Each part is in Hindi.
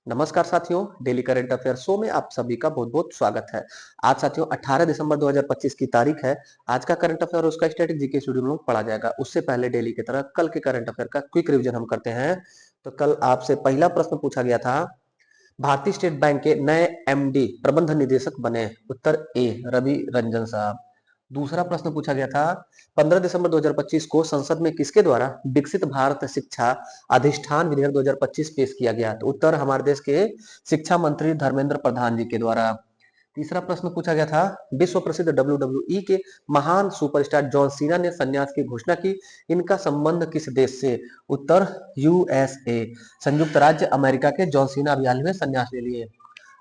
नमस्कार साथियों, डेली करंट अफेयर शो में आप सभी का बहुत बहुत स्वागत है। आज साथियों 18 दिसंबर 2025 की तारीख है। आज का करंट अफेयर उसका स्टैटिक जीके स्टूडियो में पढ़ा जाएगा। उससे पहले डेली की तरह कल के करंट अफेयर का क्विक रिवीजन हम करते हैं। तो कल आपसे पहला प्रश्न पूछा गया था, भारतीय स्टेट बैंक के नए एमडी प्रबंध निदेशक बने। उत्तर ए रवि रंजन साहब। दूसरा प्रश्न पूछा गया था, 15 दिसंबर 2025 को संसद में किसके द्वारा विकसित भारत शिक्षा अधिष्ठान विधेयक 2025 पेश किया गया। तो उत्तर हमारे देश के शिक्षा मंत्री धर्मेंद्र प्रधान जी के द्वारा। तीसरा प्रश्न पूछा गया था, विश्व प्रसिद्ध WWE के महान सुपरस्टार जॉन सीना ने संन्यास की घोषणा की। इनका संबंध किस देश से। उत्तर यूएसए, संयुक्त राज्य अमेरिका के जॉन सीना अभी हाल ही में संन्यास ले लिए।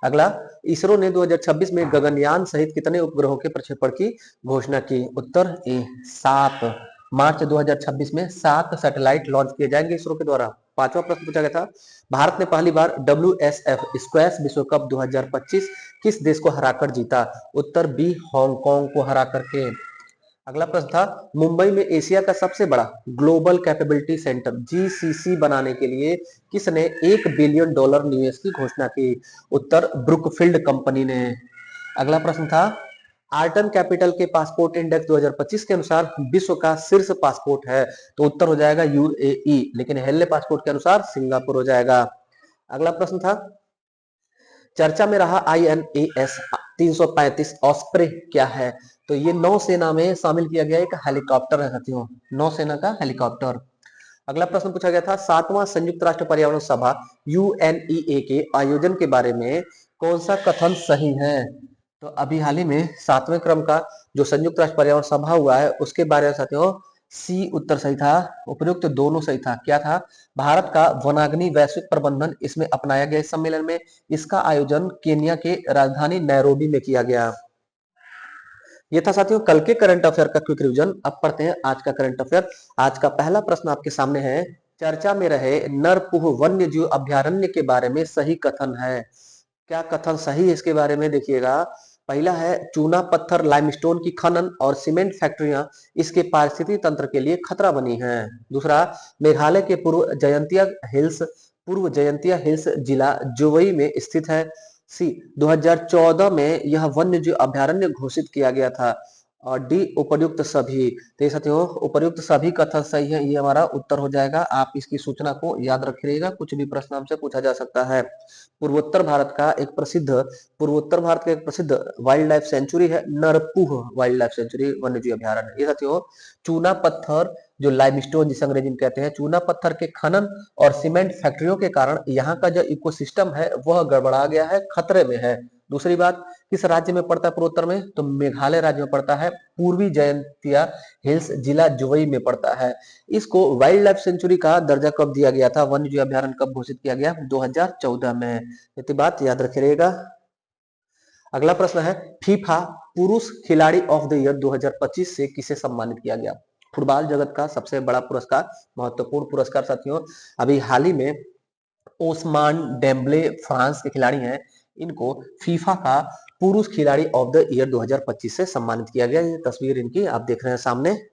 अगला, इसरो ने 2026 में गगनयान सहित कितने उपग्रहों के प्रक्षेपण की घोषणा की। उत्तर ए 7। मार्च 2026 में 7 सैटेलाइट लॉन्च किए जाएंगे इसरो के द्वारा। पांचवा प्रश्न पूछा गया था, भारत ने पहली बार WSF स्क्वैश विश्व कप 2025 किस देश को हराकर जीता। उत्तर बी हांगकांग को हरा करके। अगला प्रश्न था, मुंबई में एशिया का सबसे बड़ा ग्लोबल कैपेबिलिटी सेंटर GCC बनाने के लिए किसने $1 बिलियन निवेश की घोषणा की। उत्तर ब्रुकफील्ड कंपनी ने। अगला प्रश्न था, आर्टन कैपिटल के पासपोर्ट इंडेक्स 2025 के अनुसार विश्व का शीर्ष पासपोर्ट है। तो उत्तर हो जाएगा UAE, लेकिन हेल्ले पासपोर्ट के अनुसार सिंगापुर हो जाएगा। अगला प्रश्न था, चर्चा में रहा INAS 335 ऑस्प्रे क्या है। तो ये नौसेना में शामिल किया गया एक हेलीकॉप्टर है साथियों, नौसेना का हेलीकॉप्टर। अगला प्रश्न पूछा गया था, 7वां संयुक्त राष्ट्र पर्यावरण सभा UNEA के आयोजन के बारे में कौन सा कथन सही है। तो अभी हाल ही में 7वें क्रम का जो संयुक्त राष्ट्र पर्यावरण सभा हुआ है उसके बारे में साथियों सी उत्तर सही था, उपयुक्त दोनों सही था। क्या था, भारत का वनाग्नि वैश्विक प्रबंधन इसमें अपनाया गया। इस सम्मेलन में इसका आयोजन केन्या के राजधानी नैरोबी में किया गया। ये था साथियों कल के करंट अफेयर का क्विक रिवीजन। अब पढ़ते हैं आज का करंट अफेयर। आज का पहला प्रश्न आपके सामने है, चर्चा में रहे नरपुह वन्य जीव अभ्यारण्य के बारे में सही कथन है। क्या कथन सही है इसके बारे में देखिएगा। पहला है, चूना पत्थर लाइमस्टोन की खनन और सीमेंट फैक्ट्रियां इसके पारिस्थितिकी तंत्र के लिए खतरा बनी हैं। दूसरा, मेघालय के पूर्व जयंतिया हिल्स जिला जोवई में स्थित है। सी 2014 में यह वन्यजीव अभ्यारण्य घोषित किया गया था। और डी उपर्युक्त सभी। तो साथियों उपर्युक्त सभी कथन सही है, ये हमारा उत्तर हो जाएगा। आप इसकी सूचना को याद रखिएगा, कुछ भी प्रश्न हमसे पूछा जा सकता है। पूर्वोत्तर भारत का एक प्रसिद्ध वाइल्ड लाइफ सेंचुरी है नरपुह वाइल्ड लाइफ सेंचुरी वन्यजीव अभ्यारण्य। ये साथियों चूना पत्थर जो लाइमस्टोन जिसे अंग्रेजी में कहते हैं, चूना पत्थर के खनन और सीमेंट फैक्ट्रियों के कारण यहाँ का जो इकोसिस्टम है वह गड़बड़ा गया है, खतरे में है। दूसरी बात, किस राज्य में पड़ता है पूर्वोत्तर में, तो मेघालय राज्य में पड़ता है। पूर्वी जयंतिया हिल्स जिला जुवई में पड़ता है। इसको वाइल्ड लाइफ सेंचुरी का दर्जा कब दिया गया था, वन्य जीव अभ्यारण्य कब घोषित किया गया, 2014 में। इतनी बात याद रखिएगा। अगला प्रश्न है, फीफा पुरुष खिलाड़ी ऑफ द ईयर 2025 से किसे सम्मानित किया गया। फुटबॉल जगत का सबसे बड़ा पुरस्कार, महत्वपूर्ण पुरस्कार साथियों। अभी हाल ही में ओस्मान डेम्बले फ्रांस के खिलाड़ी हैं, इनको फीफा का पुरुष खिलाड़ी ऑफ द ईयर 2025 से सम्मानित किया गया। ये तस्वीर इनकी आप देख रहे हैं सामने।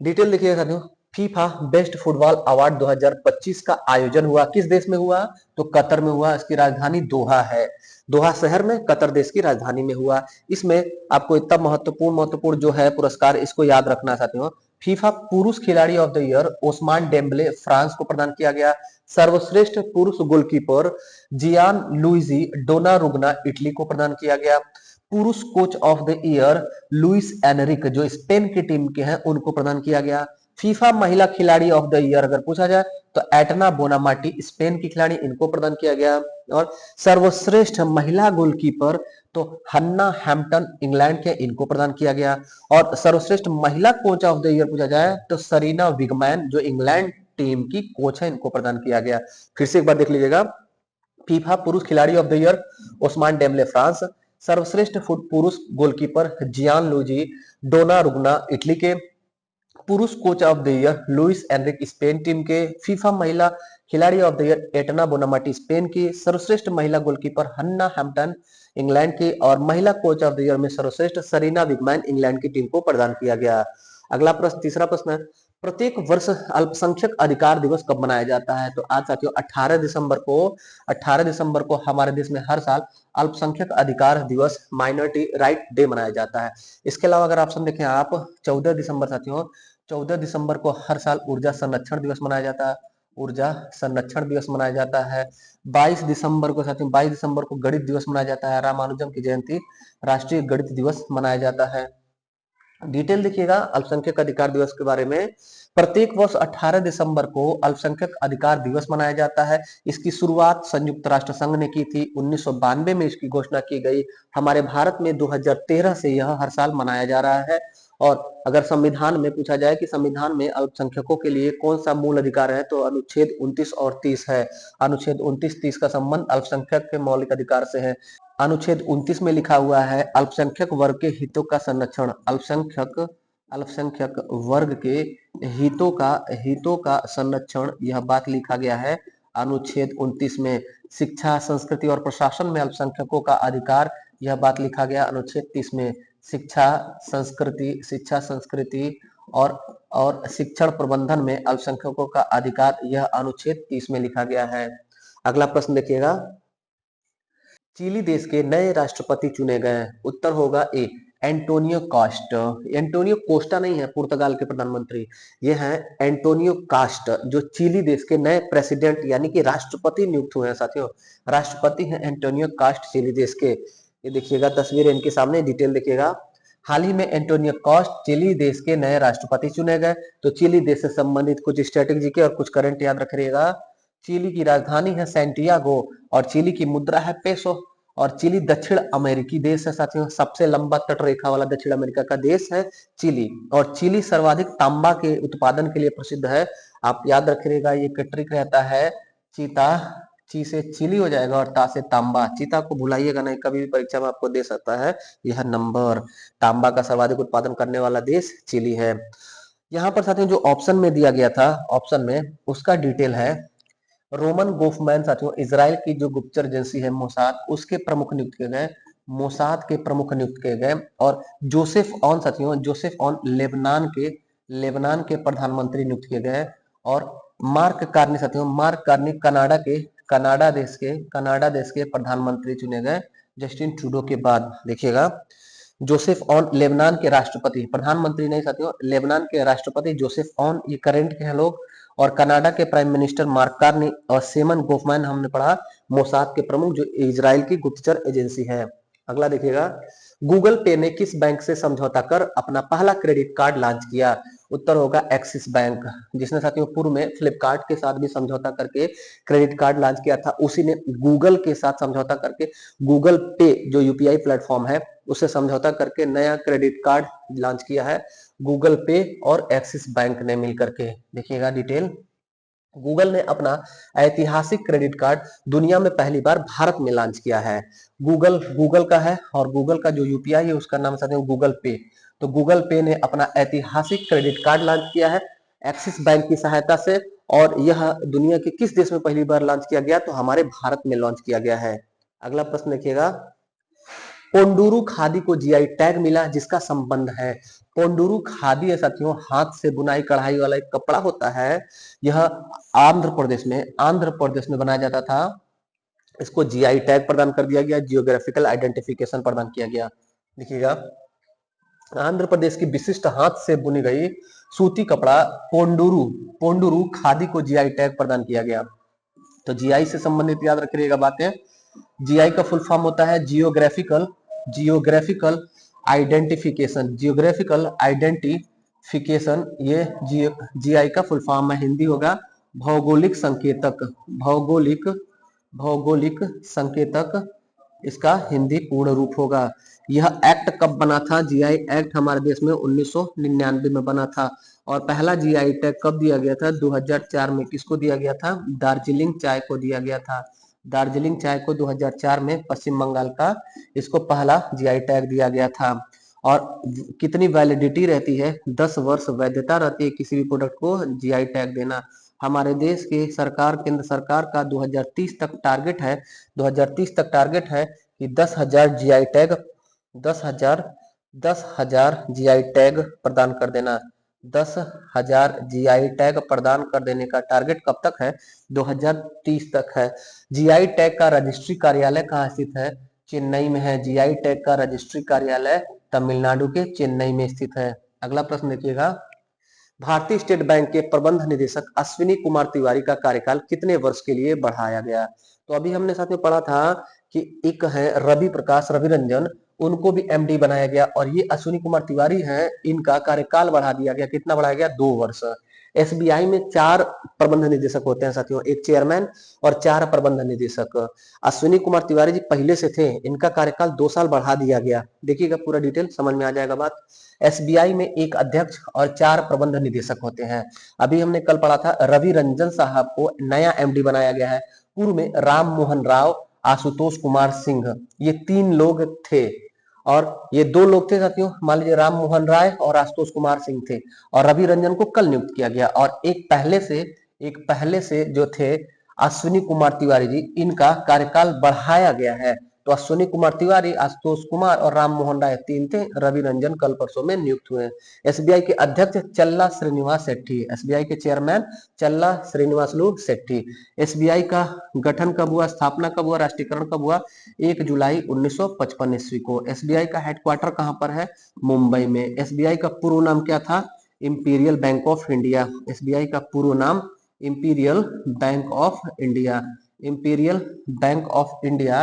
डिटेल देखिएगा साथियों, फीफा बेस्ट फुटबॉल अवार्ड 2025 का आयोजन हुआ किस देश में हुआ, तो कतर में हुआ। इसकी राजधानी दोहा है, दोहा शहर में कतर देश की राजधानी में हुआ। इसमें आपको इतना महत्वपूर्ण जो है पुरस्कार, इसको याद रखना साथियों। फीफा पुरुष खिलाड़ी of the year Ousmane Dembele France को प्रदान किया गया। सर्वश्रेष्ठ पुरुष goalkeeper Gian Luigi Donnarumma Italy को प्रदान किया गया। पुरुष coach of the year Luis Enrique जो स्पेन की टीम के हैं उनको प्रदान किया गया। फीफा महिला खिलाड़ी ऑफ द ईयर अगर पूछा जाए तो एटना बोनामाटी स्पेन की खिलाड़ी, इनको प्रदान किया गया। और सर्वश्रेष्ठ महिला गोलकीपर तो हन्ना हैम्पटन इंग्लैंड के, इनको प्रदान किया गया। और सर्वश्रेष्ठ महिला कोच ऑफ द ईयर पूछा जाए तो सरीना विगमैन जो इंग्लैंड टीम की कोच है, इनको प्रदान किया गया। फिर से एक बार देख लीजिएगा, फीफा पुरुष खिलाड़ी of the year Ousmane Dembele France, सर्वश्रेष्ठ पुरुष goalkeeper Gian Luigi Donnarumma Italy के, पुरुष coach of the year Luis Enrique Spain team के, फीफा महिला खिलाड़ी of the year Aitana Bonmati Spain की, सर्वश्रेष्ठ महिला गोलकीपर हन्ना हैम्पटन इंग्लैंड की, और महिला कोच ऑफ द ईयर में सर्वश्रेष्ठ सरीना विगमैन इंग्लैंड की टीम को प्रदान किया गया। अगला प्रश्न, तीसरा प्रश्न है, प्रत्येक वर्ष अल्पसंख्यक अधिकार दिवस कब मनाया जाता है? तो आज साथियों 18 दिसंबर को हमारे देश में हर साल अल्पसंख्यक अधिकार दिवस, माइनॉरिटी राइट डे मनाया जाता है। इसके अलावा अगर ऑप्शन देखें आप 14 दिसंबर साथियों, 14 दिसंबर को हर साल ऊर्जा संरक्षण दिवस मनाया जाता है, ऊर्जा संरक्षण दिवस मनाया जाता है। 22 दिसंबर को साथियों, 22 दिसंबर को गणित दिवस मनाया जाता है, रामानुजम की जयंती, राष्ट्रीय गणित दिवस मनाया जाता है। डिटेल देखिएगा अल्पसंख्यक अधिकार दिवस के बारे में। प्रत्येक वर्ष 18 दिसंबर को अल्पसंख्यक अधिकार दिवस मनाया जाता है। इसकी शुरुआत संयुक्त राष्ट्र संघ ने की थी, 1992 में इसकी घोषणा की गई। हमारे भारत में 2013 से यह हर साल मनाया जा रहा है। और अगर संविधान में पूछा जाए कि संविधान में अल्पसंख्यकों के लिए कौन सा मूल अधिकार है, तो अनुच्छेद 29 और 30 है। अनुच्छेद 29-30 का संबंध अल्पसंख्यक के मौलिक अधिकार से है। अनुच्छेद 29 में लिखा हुआ है अल्पसंख्यक वर्ग के हितों का संरक्षण, अल्पसंख्यक वर्ग के हितों का संरक्षण, यह बात लिखा गया है अनुच्छेद 29 में। शिक्षा, संस्कृति और प्रशासन में अल्पसंख्यकों का अधिकार, यह बात लिखा गया अनुच्छेद 30 में। शिक्षा संस्कृति और शिक्षण प्रबंधन में अल्पसंख्यकों का अधिकार, यह अनुच्छेद 30 में लिखा गया है। अगला प्रश्न देखिएगा, चिली देश के नए राष्ट्रपति चुने गए। उत्तर होगा ए, एंटोनियो कास्ट। एंटोनियो कोस्टा नहीं है पुर्तगाल के प्रधानमंत्री, ये हैं एंटोनियो कास्ट, जो चिली देश के नए प्रेसिडेंट यानी कि राष्ट्रपति नियुक्त हुए हैं साथियों। राष्ट्रपति हैं एंटोनियो कास्ट चिली देश के। ये देखिएगा तस्वीर इनके सामने, डिटेल देखिएगा। हाल ही में एंटोनियो कास्ट चिली देश के नए राष्ट्रपति चुने गए। तो चिली देश से संबंधित कुछ स्ट्रेटेजी के और कुछ करंट याद रखिएगा। चिली की राजधानी है सैंटियागो और चिली की मुद्रा है पेसो। और चिली दक्षिण अमेरिकी देश है साथियों, सबसे लंबा तट रेखा वाला दक्षिण अमेरिका का देश है चिली। और चिली सर्वाधिक तांबा के उत्पादन के लिए प्रसिद्ध है। आप याद रखिएगा, ये ट्रिक रहता है, चीता, ची से चिली हो जाएगा और ता से तांबा। चीता को भुलाइएगा नहीं, कभी भी परीक्षा में आपको दे सकता है यह नंबर। तांबा का सर्वाधिक उत्पादन करने वाला देश चिली है। यहाँ पर साथियों जो ऑप्शन में दिया गया था, ऑप्शन में उसका डिटेल है। रोमन गोफमैन साथियों इजराइल की जो गुप्तचर एजेंसी है मोसाद, उसके प्रमुख नियुक्त किए गए, मोसाद के प्रमुख नियुक्त किए गए। और जोसेफ ऑन साथियों, जोसेफ ऑन लेबनान के प्रधानमंत्री नियुक्त किए गए। और मार्क कार्नी साथियों, मार्क कार्नी कनाडा देश के प्रधानमंत्री चुने गए जस्टिन ट्रूडो के बाद। देखिएगा, जोसेफ ऑन लेबनान के राष्ट्रपति, प्रधानमंत्री नहीं साथियों, लेबनान के राष्ट्रपति जोसेफ ऑन, ये करंट के हैं लोग। और कनाडा के प्राइम मिनिस्टर मार्क कार्नी और सेमन गोफमैन हमने पढ़ा मोसाद के प्रमुख, जो इजराइल की गुप्तचर एजेंसी है। अगला देखिएगा, गूगल पे ने किस बैंक से समझौता कर अपना पहला क्रेडिट कार्ड लॉन्च किया? उत्तर होगा एक्सिस बैंक, जिसने साथियों पूर्व में फ्लिपकार्ट के साथ भी समझौता करके क्रेडिट कार्ड लॉन्च किया था, उसी ने गूगल के साथ समझौता करके गूगल पे जो यूपीआई प्लेटफॉर्म है उससे समझौता करके नया क्रेडिट कार्ड लॉन्च किया है, गूगल पे और एक्सिस बैंक ने मिलकर के। देखिएगा डिटेल, गूगल ने अपना ऐतिहासिक क्रेडिट कार्ड दुनिया में पहली बार भारत में लॉन्च किया है। गूगल का है और गूगल का जो यूपीआई है उसका नाम साथियों गूगल पे। तो गूगल पे ने अपना ऐतिहासिक क्रेडिट कार्ड लॉन्च किया है एक्सिस बैंक की सहायता से। और यह दुनिया के किस देश में पहली बार लॉन्च किया गया? तो हमारे भारत में लॉन्च किया गया है। अगला प्रश्न देखिएगा, पोंडुरु खादी को जीआई टैग मिला, जिसका संबंध है? पोंडुरु खादी है साथियों, हाथ से बुनाई कढ़ाई वाला एक कपड़ा होता है। यह आंध्र प्रदेश में बनाया जाता था। इसको जीआई टैग प्रदान कर दिया गया, जियोग्राफिकल आइडेंटिफिकेशन प्रदान किया गया। देखिएगा, आंध्र प्रदेश की विशिष्ट हाथ से बुनी गई सूती कपड़ा पोंडुरु खादी को जीआई टैग प्रदान किया गया। तो जीआई से संबंधित याद रखिएगा बातें। जीआई का फुल फॉर्म होता है जियोग्राफिकल आइडेंटिफिकेशन। ये जीआई का फुल फॉर्म है, हिंदी होगा भौगोलिक संकेतक। भौगोलिक संकेतक इसका हिंदी पूर्ण रूप होगा। यह एक्ट कब बना था? जीआई एक्ट हमारे देश में 1999 में बना था। और पहला जीआई टैग कब दिया गया था? 2004 में। किसको दिया गया था? दार्जिलिंग चाय को दिया गया था। दार्जिलिंग चाय को 2004 में पश्चिम बंगाल का इसको पहला जीआई टैग दिया गया था। और कितनी वैलिडिटी रहती है? 10 वर्ष वैधता रहती है किसी भी प्रोडक्ट को जीआई टैग देना। हमारे देश के सरकार, केंद्र सरकार का 2030 तक टारगेट है, 2030 तक टारगेट है कि 10,000 जीआई टैग 10,000 जीआई टैग प्रदान कर देना। 10,000 जीआई टैग प्रदान कर देने का टारगेट कब तक है? 2030 तक है। जीआई टैग का रजिस्ट्री कार्यालय कहाँ स्थित है? चेन्नई में है। जीआई टैग का रजिस्ट्री कार्यालय तमिलनाडु के चेन्नई में स्थित है। अगला प्रश्न देखिएगा, भारतीय स्टेट बैंक के प्रबंध निदेशक अश्विनी कुमार तिवारी का कार्यकाल कितने वर्ष के लिए बढ़ाया गया? तो अभी हमने साथ में पढ़ा था कि एक है रवि प्रकाश रवि रंजन, उनको भी एमडी बनाया गया, और ये अश्विनी कुमार तिवारी हैं, इनका कार्यकाल बढ़ा दिया गया। कितना बढ़ाया गया? 2 वर्ष। एसबीआई में 4 प्रबंध निदेशक होते हैं साथियों, एक चेयरमैन और 4 प्रबंध निदेशक। अश्विनी कुमार तिवारी जी पहले से थे, इनका कार्यकाल 2 साल बढ़ा दिया गया। देखिएगा पूरा डिटेल, समझ में आ जाएगा बात। एसबीआई में एक अध्यक्ष और 4 प्रबंध निदेशक होते हैं। अभी हमने कल पढ़ा था रवि रंजन साहब को नया एमडी बनाया गया है। पूर्व में राम मोहन राव, आशुतोष कुमार सिंह, ये 3 लोग थे, और ये 2 लोग थे साथियों, मान लीजिए राम मोहन राय और आशुतोष कुमार सिंह थे, और रवि रंजन को कल नियुक्त किया गया। और एक पहले से जो थे अश्विनी कुमार तिवारी जी, इनका कार्यकाल बढ़ाया गया है। तो अश्विनी कुमार तिवारी, आशुतोष कुमार और राम मोहन राय 3 थे, रवि रंजन कल परसों में नियुक्त हुए। एसबीआई के अध्यक्ष चल्ला श्रीनिवास शेट्टी, एसबीआई के चेयरमैन चल्ला श्रीनिवासलू शेट्टी। एसबीआई का गठन कब हुआ, स्थापना कब हुआ, राष्ट्रीयकरण कब हुआ? 1 जुलाई 1955 ईस्वी को। एसबीआई का हेडक्वार्टर कहां पर है? मुंबई में। एसबीआई का पूर्व नाम क्या था? Imperial bank of India. SBI का पूर्व नाम imperial bank of India. Imperial bank of India,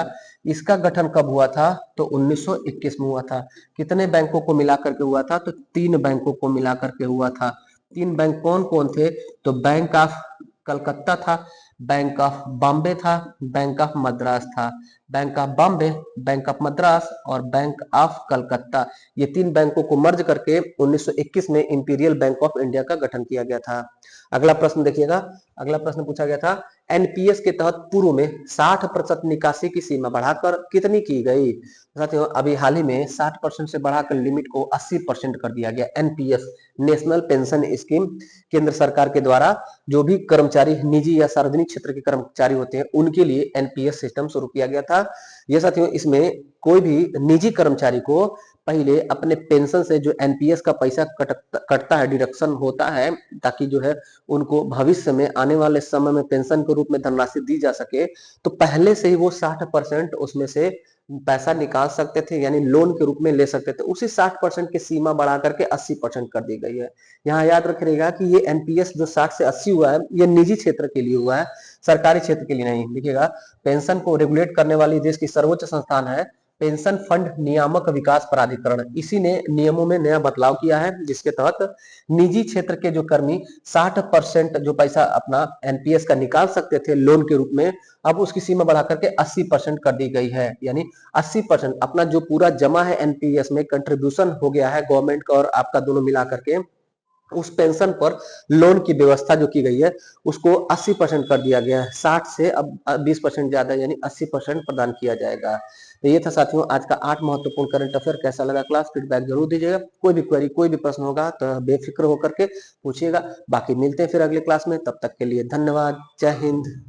इसका गठन कब हुआ था? तो 1921 में हुआ था। कितने बैंकों को मिलाकर के हुआ था? तो 3 बैंकों को मिलाकर के हुआ था। 3 बैंक कौन कौन थे? तो बैंक ऑफ कलकत्ता था, बैंक ऑफ बॉम्बे था, बैंक ऑफ मद्रास था। Bank of Bombay, bank of Madras और बैंक ऑफ कलकत्ता, ये 3 बैंकों को मर्ज करके 1921 में इंपीरियल बैंक ऑफ इंडिया का गठन किया गया था। अगला प्रश्न देखिएगा, अगला प्रश्न पूछा गया था, एनपीएस के तहत पूर्व में 60% निकासी की सीमा बढ़ाकर कितनी की गई? साथियों अभी हाल ही में 60% से बढ़ाकर लिमिट को 80% कर दिया गया। एनपीएस, नेशनल पेंशन स्कीम, केंद्र सरकार के द्वारा जो भी कर्मचारी निजी या सार्वजनिक क्षेत्र के कर्मचारी होते हैं, उनके लिए एनपीएस सिस्टम शुरू किया गया था। यह साथियों, इसमें कोई भी निजी कर्मचारी को पहले अपने पेंशन से जो एनपीएस का पैसा कटता है, डिडक्शन होता है, ताकि जो है उनको भविष्य में आने वाले समय में पेंशन के रूप में धनराशि दी जा सके, तो पहले से ही वो 60% उसमें से पैसा निकाल सकते थे, यानी लोन के रूप में ले सकते थे। उसी 60% की सीमा बढ़ा करके 80% कर दी गई है। यहाँ याद रखिएगा कि ये एनपीएस जो 60 से 80 हुआ है, ये निजी क्षेत्र के लिए हुआ है, सरकारी क्षेत्र के लिए नहीं। देखिएगा, पेंशन को रेगुलेट करने वाली देश की सर्वोच्च संस्थान है पेंशन फंड नियामक विकास प्राधिकरण। इसी ने नियमों में नया बदलाव किया है, जिसके तहत निजी क्षेत्र के जो कर्मी 60% जो पैसा अपना एनपीएस का निकाल सकते थे लोन के रूप में, अब उसकी सीमा बढ़ाकर के 80% कर दी गई है। यानी 80% अपना जो पूरा जमा है एनपीएस में, कंट्रीब्यूशन हो गया है गवर्नमेंट का और आपका दोनों मिला करके, उस पेंशन पर लोन की व्यवस्था जो की गई है उसको 80% कर दिया गया है। 60 से अब 20% ज्यादा, यानी 80% प्रदान किया जाएगा। तो ये था साथियों आज का 8 महत्वपूर्ण करंट अफेयर। कैसा लगा क्लास? फीडबैक जरूर दीजिएगा। कोई भी क्वेरी, कोई भी प्रश्न होगा तो बेफिक्र होकर के पूछिएगा। बाकी मिलते हैं फिर अगले क्लास में, तब तक के लिए धन्यवाद। जय हिंद।